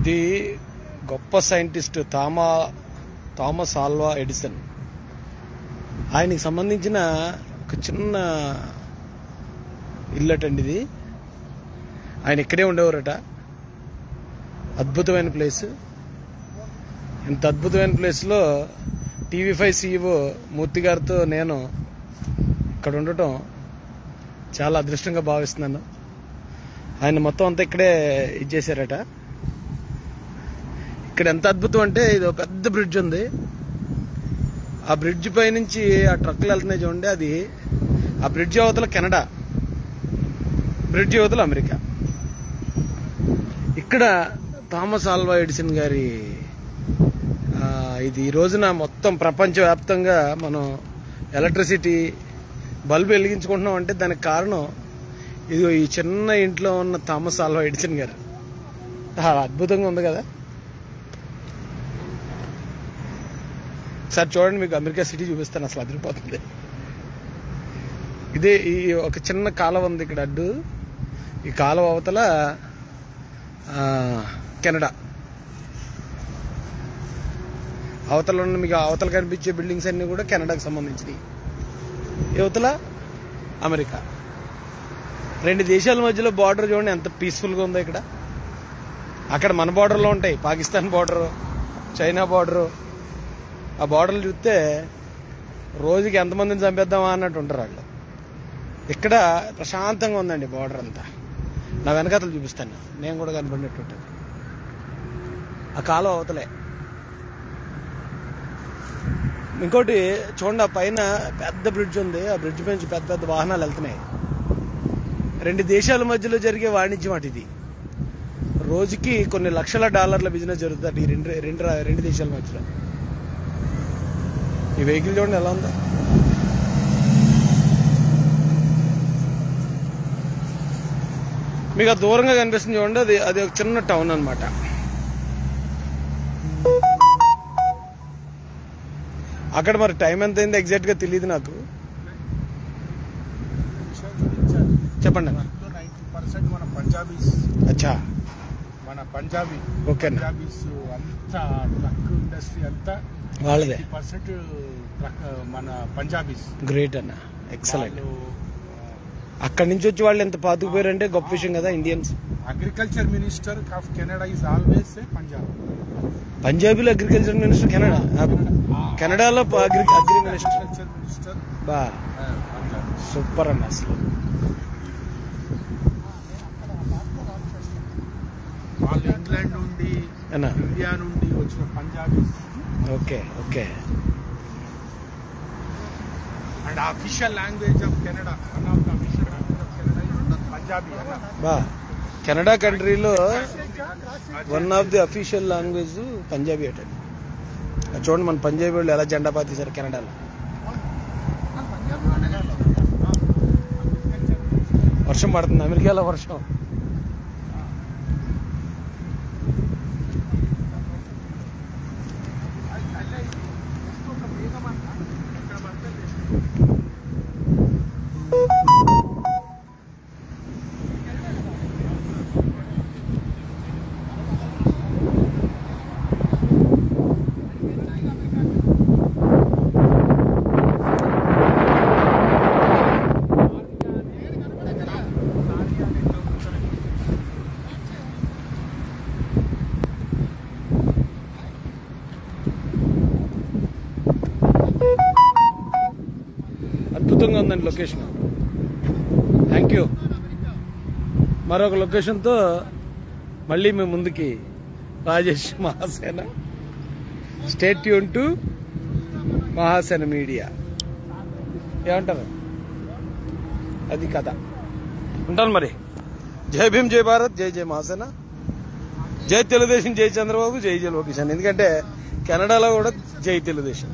ఇది గొప్ప scientist Thomas Alva Edison. ఆయనకి సంబంధించిన ఒక చిన్న ఇల్లటండి ఇది. ఆయన ఇక్కడే ఉండేవారట. అద్భుతమైన ప్లేస్. ఇంత అద్భుతమైన ప్లేస్లో TV5 CEO మూర్తి గారితో నేను ఇక్కడ ఉండటం చాలా అదృష్టంగా భావిస్తున్నాను. ఆయన మొత్తం అంతా ఇక్కడే ఇచ్చేసారట. ఇక్కడ ఎంత అద్భుతం అంటే, ఇది ఒక పెద్ద బ్రిడ్జ్ ఉంది. ఆ బ్రిడ్జ్ పై నుంచి ఆ ట్రక్లు వెళ్తున్నాయి చూడండి. అది ఆ బ్రిడ్జ్ అవతల కెనడా, బ్రిడ్జ్ అవతల అమెరికా. ఇక్కడ థామస్ ఆల్వా ఎడిసన్ గారి ఇది ఈ రోజున మొత్తం ప్రపంచవ్యాప్తంగా మనం ఎలక్ట్రిసిటీ బల్బు వెలిగించుకుంటున్నాం అంటే దానికి కారణం ఇది ఈ చిన్న ఇంట్లో ఉన్న థామస్ ఆల్వా ఎడిసన్ గారు. అద్భుతంగా ఉంది కదా. సార్ చూడండి, మీకు అమెరికా సిటీ చూపిస్తాను. అసలు అదిరిపోతుంది. ఇదే ఈ ఒక చిన్న కాలువ ఉంది ఇక్కడ అడ్డు. ఈ కాలువ అవతల కెనడా, అవతల ఉన్న మీకు అవతల కనిపించే బిల్డింగ్స్ అన్ని కూడా కెనడాకి సంబంధించినవి. యువతల అమెరికా. రెండు దేశాల మధ్యలో బార్డర్ చూడండి ఎంత పీస్ఫుల్గా ఉందో. ఇక్కడ అక్కడ మన బార్డర్లో ఉంటాయి, పాకిస్తాన్ బార్డరు, చైనా బార్డరు. ఆ బార్డర్లు చూస్తే రోజుకి ఎంతమందిని చంపేద్దామా అన్నట్టు ఉంటారు వాళ్ళు. ఇక్కడ ప్రశాంతంగా ఉందండి బార్డర్ అంతా. నా వెనకాతలు చూపిస్తాను, నేను కూడా కనపడినట్టు ఉంటుంది. ఆ కాలువ అవతలే. ఇంకోటి చూడండి, ఆ పైన పెద్ద బ్రిడ్జ్ ఉంది. ఆ బ్రిడ్జ్ పైన పెద్ద పెద్ద వాహనాలు వెళ్తున్నాయి. రెండు దేశాల మధ్యలో జరిగే వాణిజ్యం అటు ఇది. రోజుకి కొన్ని లక్షల డాలర్ల బిజినెస్ జరుగుతుంది ఈ రెండు దేశాల మధ్యలో. ఈ వెహికల్ చూడండి ఎలా ఉందో. మీకు దూరంగా కనిపిస్తుంది చూడండి, అది ఒక చిన్న టౌన్ అన్నమాట. అక్కడ మరి టైం ఎంత అయింది ఎగ్జాక్ట్ గా తెలియదు నాకు. చెప్పండి. 90% మన పంజాబీస్. అచ్చా, మన పంజాబీ ఓకేనా. పంజాబీస్ అంతా ట్రక్ ఇండస్ట్రీ అంతా వాళ్ళదే. 90% ట్రక్ మన పంజాబీస్. గ్రేట్ అన్న, ఎక్సలెంట్. అక్కడి నుంచి వచ్చి వాళ్ళు ఎంత పాతుకుపోయారంటే గొప్ప విషయం కదా. Indians. Agriculture minister of Canada is always a Punjab. పంజాబీలో అగ్రికల్చర్ మినిస్టర్ కెనడా. కెనడాలో అగ్రి మినిస్టర్ బా సూపర్ అన్న అసలు. వాళ్ళు ఇంగ్లాండ్ నుండి, ఇండియా నుండి వచ్చిన Punjabis. Okay okay. And official language of Canada, one of the official language of Canada is Punjabi అన్న. బా కెనడా కంట్రీలో one of the official language Punjabi అట. చూడండి మన పంజాబీ వాళ్ళు ఎలా జెండా పాతేశారు కెనడాలో. వర్షం పడుతుంది అమెరికాలో, వర్షం. అద్భుతంగా ఉందండి లొకేషన్. Thank you. మరొక లొకేషన్తో మళ్ళీ మేము ముందుకి. Rajesh Mahasena. Stay tune to Mahasena media. ఏమంటారు? అది కథ. ఉంటాను మరి. జై భీమ్, జై భారత్, జై జై మహాసేన, జై తెలుగుదేశం, జై చంద్రబాబు, జై జై లోకేష్. ఎందుకంటే కెనడాలో కూడా జై తెలుగుదేశం.